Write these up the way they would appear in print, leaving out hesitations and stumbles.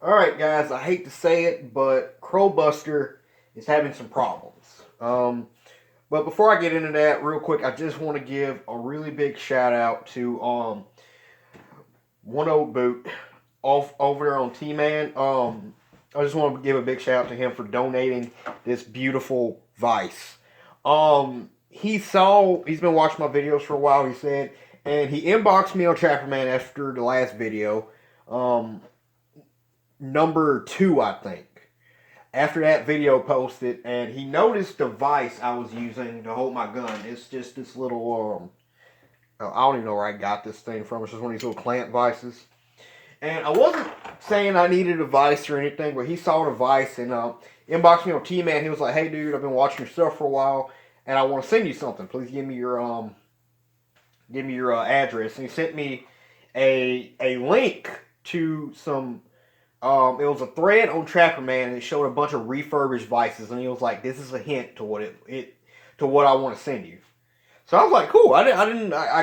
Alright, guys, I hate to say it, but Crowbuster is having some problems. But before I get into that, real quick, I just want to give a really big shout out to One Old Boot off over there on T-Man. I just want to give a big shout out to him for donating this beautiful Vice. He's been watching my videos for a while, he said, and he inboxed me on Trapperman after the last video. Um, Number two, I think. After that video posted, and he noticed the vise I was using to hold my gun. It's just this little, I don't even know where I got this thing from. It's just one of these little clamp vices. And I wasn't saying I needed a vice or anything, but he saw the vice and inboxed me on T-Man. He was like, "Hey, dude, I've been watching your stuff for a while, and I want to send you something. Please give me your address." And he sent me a link to some. It was a thread on Trapper Man, and it showed a bunch of refurbished vices, and he was like, "This is a hint to what I want to send you." So I was like, "Cool." I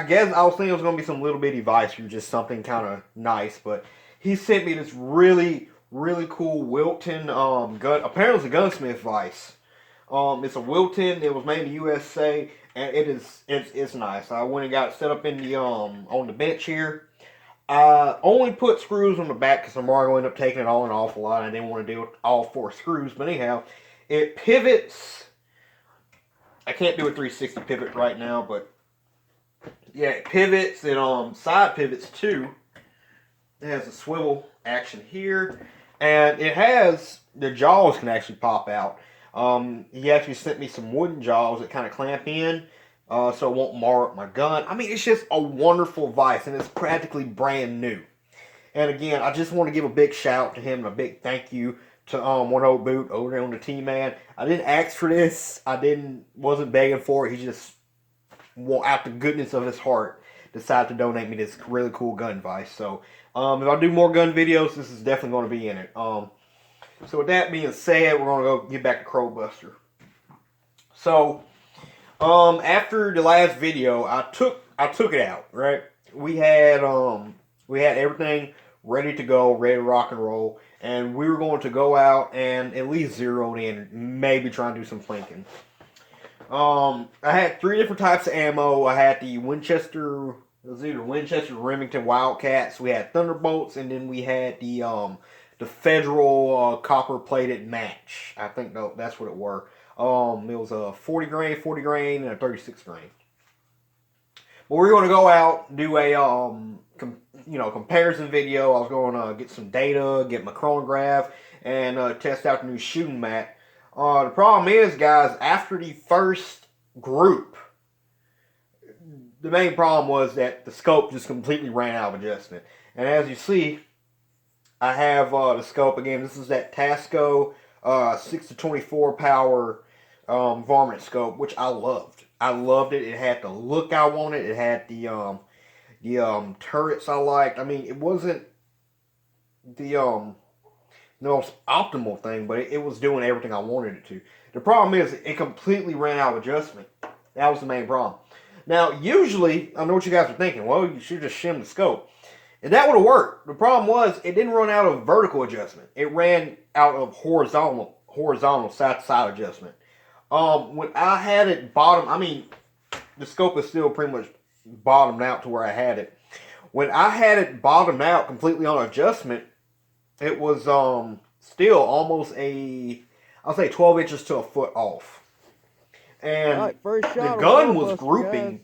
guess I was thinking it was gonna be some little bitty vice or just something kind of nice, but he sent me this really cool Wilton gun. Apparently, it's a gunsmith vice. It's a Wilton. It was made in the USA, and it's nice. I went and got it set up in the on the bench here. I only put screws on the back because tomorrow I'll end up taking it all an awful lot. I didn't want to do all four screws, but anyhow, it pivots. I can't do a 360 pivot right now, but yeah, it pivots. It side pivots too. It has a swivel action here, and it has the jaws can actually pop out. He actually sent me some wooden jaws that kind of clamp in, so it won't mar up my gun. I mean, it's just a wonderful vice, and it's practically brand new. And again, I just want to give a big shout out to him and a big thank you to One Old Boot over there on the T-Man. I didn't ask for this. Wasn't begging for it. He just, out the goodness of his heart, decided to donate me this really cool gun vice. So, if I do more gun videos, this is definitely going to be in it. So with that being said, we're going to go get back to Crowbuster. So, after the last video, I took it out. Right, we had everything ready to go, ready to rock and roll, and we were going to go out and at least zero it in, maybe try and do some flanking. I had three different types of ammo. I had the Winchester, it was either Winchester or Remington Wildcats. We had Thunderbolts, and then we had the Federal copper plated match. I think that's what it were. It was a 40 grain, and a 36 grain. But we're going to go out, do a comparison video. I was going to get some data, get my chronograph, and test out the new shooting mat. The problem is, guys, after the first group, the main problem was that the scope just completely ran out of adjustment. And as you see, I have the scope again. This is that Tasco 6-24 power varmint scope, which I loved. I loved it. It had the look I wanted. It had the turrets I liked. I mean, it wasn't the most optimal thing, but it was doing everything I wanted it to. The problem is it completely ran out of adjustment. That was the main problem. Now, usually, I know what you guys are thinking. Well, you should just shim the scope. And that would have worked. The problem was it didn't run out of vertical adjustment. It ran out of horizontal side-to-side adjustment. When I had it bottom, I mean, the scope is still pretty much bottomed out to where I had it. When I had it bottomed out completely on adjustment, it was still almost I'll say 12 inches to a foot off. And Alright, first the shot gun on was Crowbuster, grouping guys.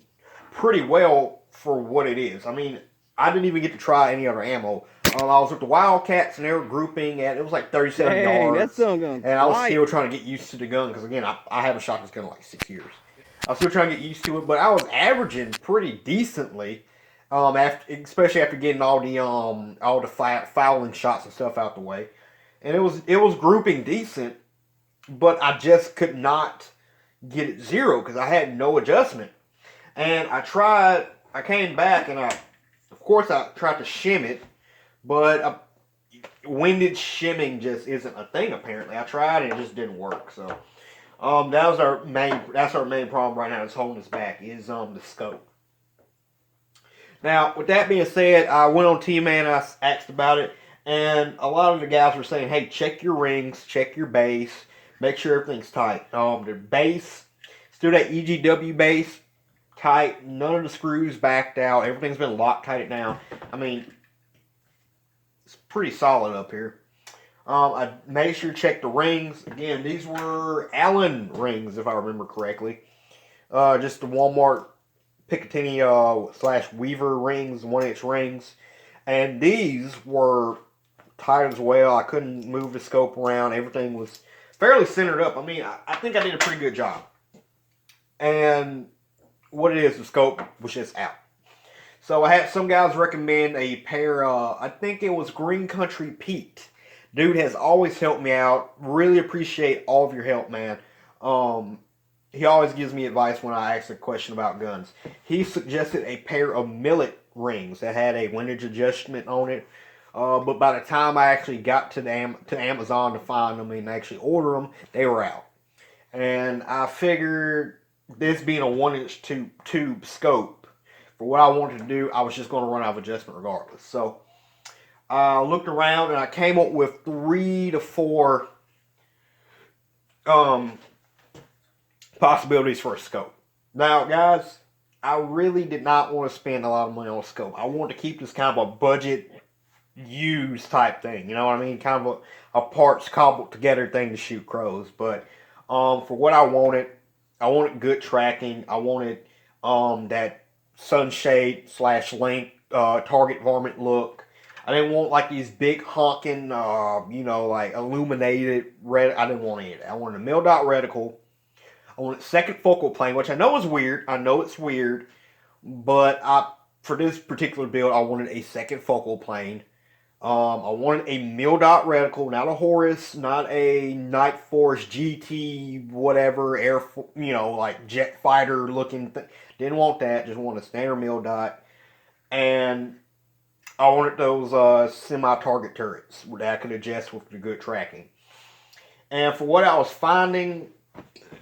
pretty well for what it is. I mean, I didn't even get to try any other ammo. I was with the Wildcats, and they were grouping at, it was like 37 Dang, that yards. song going And I was quiet. still trying to get used to the gun, because again, I haven't shot this gun in like 6 years. I was still trying to get used to it, but I was averaging pretty decently, especially after getting all the fouling shots and stuff out the way. And it was grouping decent, but I just could not get it zero because I had no adjustment. And I came back and of course I tried to shim it, but winded shimming just isn't a thing apparently. I tried and it just didn't work. So that's our main problem right now that's holding us back is the scope. Now, with that being said, I went on T-Man, I asked about it, And a lot of the guys were saying, hey, check your rings, check your base, make sure everything's tight. The base, still that EGW base, tight. None of the screws backed out. Everything's been Loctited down. I mean, it's pretty solid up here. I made sure to check the rings. Again, these were Allen rings, if I remember correctly. Just the Walmart Picatinny slash Weaver rings, 1-inch rings. And these were tight as well. I couldn't move the scope around. Everything was fairly centered up. I mean, I think I did a pretty good job. And what it is, the scope was just out. So I had some guys recommend a pair I think it was Green Country Pete. Dude has always helped me out. Really appreciate all of your help, man. He always gives me advice when I ask a question about guns. He suggested a pair of Millet rings that had a windage adjustment on it. But by the time I actually got to Amazon to find them and actually order them, they were out. And I figured this being a 1-inch tube scope, for what I wanted to do, I was just going to run out of adjustment regardless. So I looked around and I came up with 3 to 4 possibilities for a scope. Now, guys, I really did not want to spend a lot of money on a scope. I wanted to keep this kind of a budget use type thing. You know what I mean? Kind of a parts cobbled together thing to shoot crows. But for what I wanted good tracking. I wanted that sunshade / link target varmint look. I didn't want like these big honking, like illuminated red. I didn't want any of that. I wanted a mil dot reticle. I wanted second focal plane, which I know is weird. I know it's weird, but for this particular build, I wanted a second focal plane. I wanted a mil dot reticle, not a Horus, not a Night Force GT, whatever, like jet fighter looking thing. Didn't want that. Just wanted a standard mil dot. And I wanted those semi-target turrets that I could adjust with the good tracking. And for what I was finding,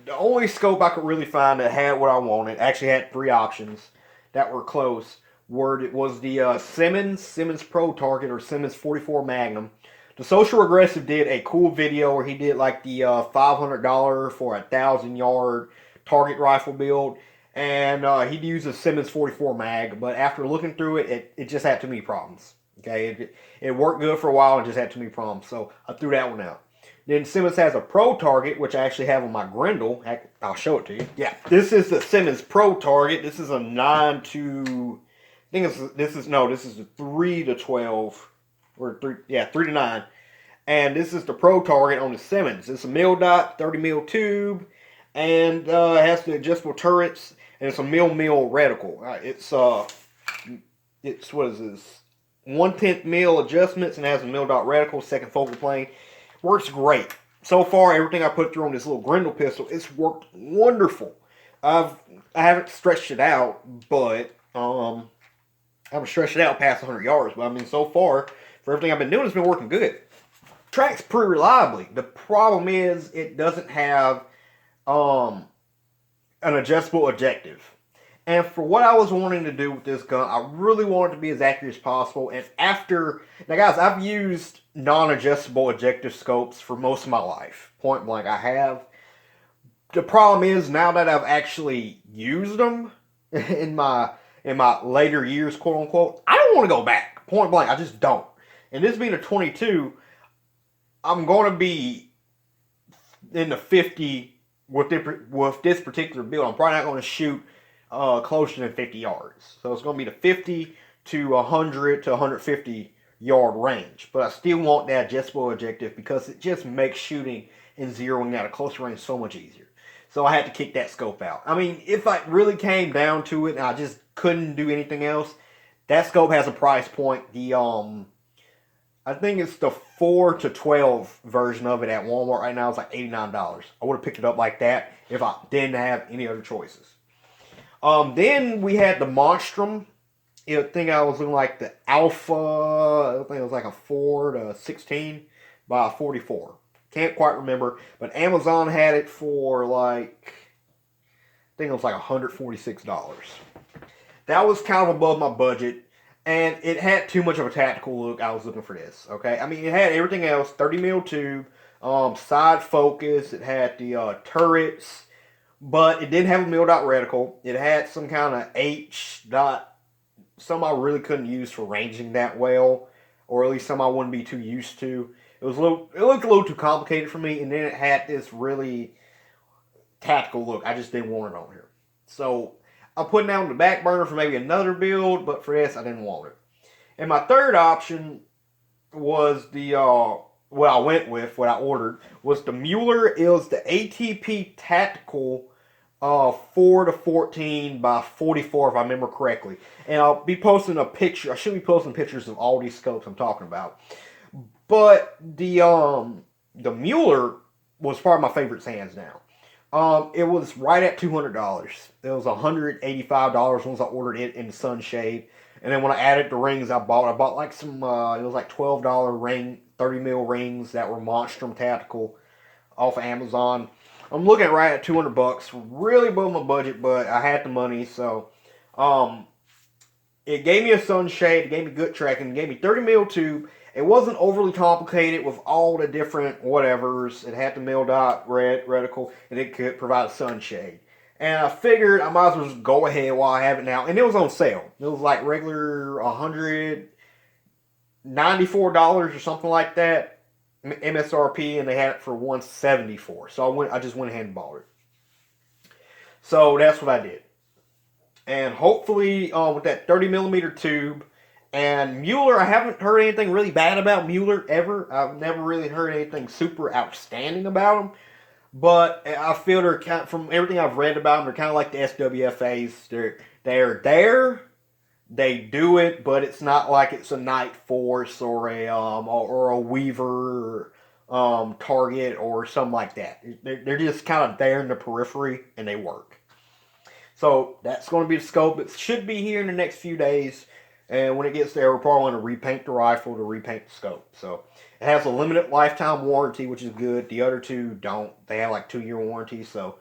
the only scope I could really find that had what I wanted, actually had 3 options that were close, was the Simmons Pro Target or Simmons 44 Magnum. The Social Aggressive did a cool video where he did like the $500 for a 1,000-yard target rifle build. And he'd use a Simmons 44 mag, but after looking through it, it just had too many problems. Okay, it worked good for a while and just had too many problems, so I threw that one out. Then Simmons has a Pro Target, which I actually have on my Grendel. I'll show it to you. Yeah, this is the Simmons Pro Target. This is a 9 to, I think this is the 3 to 12, or 3 to 9. And this is the Pro Target on the Simmons. It's a mil dot, 30 mil tube, and it has the adjustable turrets. And it's a mil reticle. It's what is this? 1/10 mil adjustments and has a mil dot reticle, second focal plane. Works great. So far, everything I put through on this little Grendel pistol, it's worked wonderful. I haven't stretched it out, but I haven't stretched it out past 100 yards. But I mean, so far, for everything I've been doing, it's been working good. Tracks pretty reliably. The problem is it doesn't have an adjustable objective. And for what I was wanting to do with this gun, I really wanted to be as accurate as possible. And now guys, I've used non-adjustable objective scopes for most of my life. Point blank, I have. The problem is, now that I've actually used them in my later years, quote unquote, I don't want to go back. Point blank, I just don't. And this being a 22, I'm going to be in the 50 with this particular build. I'm probably not going to shoot closer than 50 yards. So it's going to be the 50 to 100 to 150 yard range. But I still want that adjustable objective because it just makes shooting and zeroing out at close range so much easier. So I had to kick that scope out. I mean, if I really came down to it and I just couldn't do anything else, that scope has a price point. The I think it's the 4 to 12 version of it at Walmart right now. It's like $89. I would have picked it up like that if I didn't have any other choices. Then we had the Monstrum. I think I was looking like the Alpha. I think it was like a 4 to 16 by a 44. Can't quite remember. But Amazon had it for like, I think it was like $146. That was kind of above my budget. And it had too much of a tactical look. I was looking for this. Okay, I mean it had everything else. 30 mil tube, side focus. It had the turrets, but it didn't have a mil dot reticle. It had some kind of H dot. Some I really couldn't use for ranging that well, or at least some I wouldn't be too used to. It was a little. It looked a little too complicated for me, and then it had this really tactical look. I just didn't want it on here. So I'm putting that on the back burner for maybe another build, but for this I didn't want it. And my third option was the what I went with, what I ordered was the Mueller. It was the ATP Tactical 4 to 14 by 44 if I remember correctly. And I'll be posting a picture. I should be posting pictures of all these scopes I'm talking about. But the Mueller was probably my favorite hands down. It was right at $200. It was $185 once I ordered it in the sunshade. And then when I added the rings I bought like some, it was like $12 ring, 30 mil rings that were Monstrum Tactical off of Amazon. I'm looking at right at $200, really above my budget, but I had the money, so it gave me a sunshade, it gave me good tracking, it gave me 30 mil tube. It wasn't overly complicated with all the different whatevers. It had the mil dot reticle, and it could provide a sunshade. And I figured I might as well just go ahead while I have it now. And it was on sale. It was like regular $194 or something like that, MSRP, and they had it for $174. So I just went ahead and bought it. So that's what I did. And hopefully, with that 30 millimeter tube and Mueller, I haven't heard anything really bad about Mueller ever. I've never really heard anything super outstanding about them. But I feel they're kind of, from everything I've read about them, they're kind of like the SWFAs. They're there, they do it, but it's not like it's a Night Force or a Weaver Target or something like that. They're just kind of there in the periphery and they work. So that's going to be the scope. It should be here in the next few days. And when it gets there, we're probably going to repaint the rifle to repaint the scope. So it has a limited lifetime warranty, which is good. The other two don't. They have like 2-year warranty. So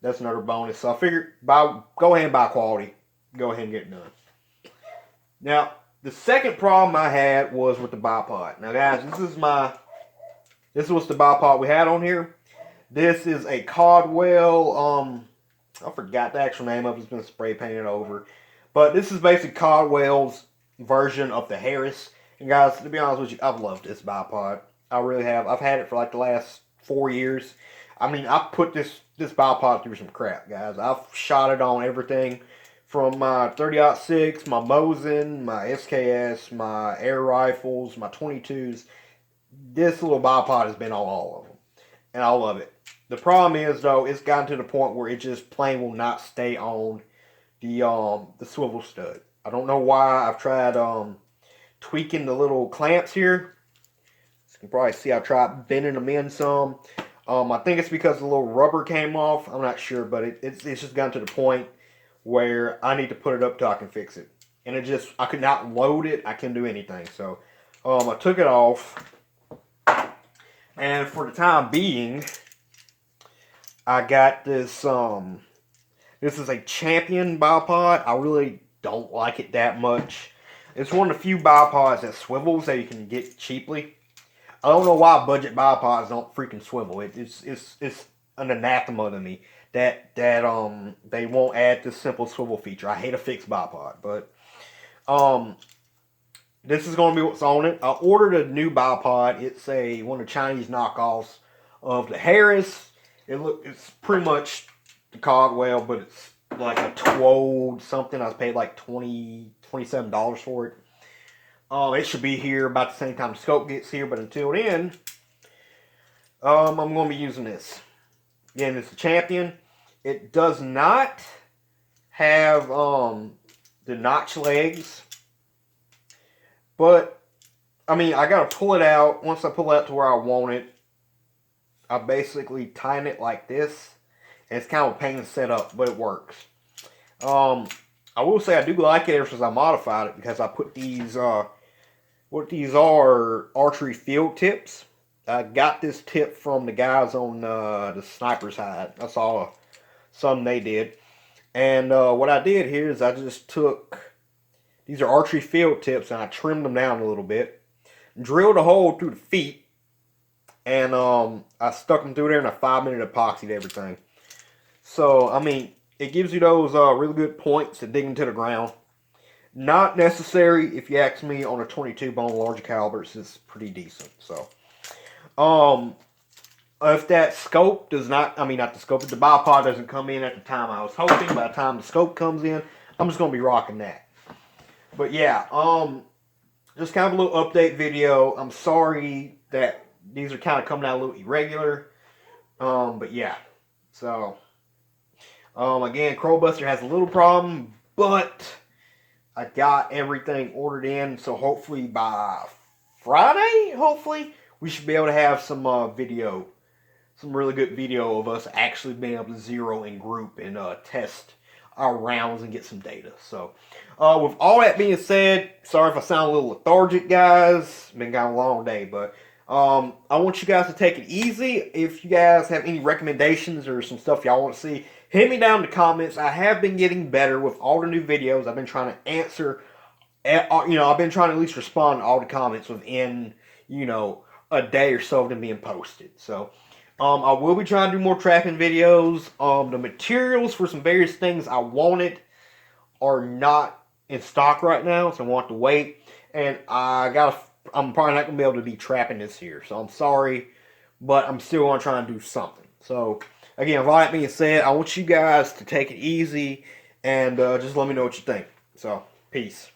that's another bonus. So I figured go ahead and buy quality. Go ahead and get it done. Now, the second problem I had was with the bipod. Now, guys, this was the bipod we had on here. This is a Caldwell, I forgot the actual name of it. It's been spray painted over. But this is basically Caldwell's version of the Harris. And guys, to be honest with you, I've loved this bipod. I really have. I've had it for like the last 4 years. I mean, I've put this bipod through some crap, guys. I've shot it on everything from my 30-06, my Mosin, my SKS, my air rifles, my 22s. This little bipod has been on all of them. And I love it. The problem is, though, it's gotten to the point where it just plain will not stay on the swivel stud. I don't know why. I've tried tweaking the little clamps here. As you can probably see, I tried bending them in some. I think it's because the little rubber came off. I'm not sure, but it's just gotten to the point where I need to put it up till I can fix it. And I could not load it. I couldn't do anything. So I took it off. And for the time being, I got this, this is a Champion bipod. I really don't like it that much. It's one of the few bipods that swivels that you can get cheaply. I don't know why budget bipods don't freaking swivel. It's an anathema to me that they won't add this simple swivel feature. I hate a fixed bipod, but this is going to be what's on it. I ordered a new bipod. It's one of the Chinese knockoffs of the Harris. It's pretty much the Caldwell, but it's like a TWOD something. I paid like $27 for it. It should be here about the same time the scope gets here, but until then, I'm going to be using this. Again, it's a Champion. It does not have the notch legs, but I mean, I got to pull it out. Once I pull it out to where I want it, I basically tighten it like this. And it's kind of a pain to set up, but it works. I will say I do like it ever since I modified it, because I put these, what these are archery field tips. I got this tip from the guys on the Sniper's Hide. I saw something they did. And what I did here is I just took These are archery field tips, and I trimmed them down a little bit. Drilled a hole through the feet, and I stuck them through there, and I 5-minute epoxied everything. So, I mean, it gives you those really good points to dig into the ground. Not necessary, if you ask me, on a 22 bone larger calibers. It's pretty decent. So, if that scope does not, I mean, not the scope, if the bipod doesn't come in at the time I was hoping, by the time the scope comes in, I'm just going to be rocking that. But yeah, just kind of a little update video. I'm sorry that these are kind of coming out a little irregular. But yeah, so, again, Crowbuster has a little problem, but I got everything ordered in, so hopefully by Friday, we should be able to have some video, some really good video of us actually being able to zero and group and test our rounds and get some data. So, with all that being said, sorry if I sound a little lethargic, guys. It's been kind of a long day, but I want you guys to take it easy. If you guys have any recommendations or some stuff y'all want to see, hit me down in the comments. I have been getting better with all the new videos. I've been trying to answer, I've been trying to at least respond to all the comments within, a day or so of them being posted. So, I will be trying to do more trapping videos. The materials for some various things I wanted are not in stock right now, so I want to wait. And I'm probably not going to be able to be trapping this year, so I'm sorry, but I'm still going to try and do something. So, again, with all that being said, I want you guys to take it easy and just let me know what you think. So, peace.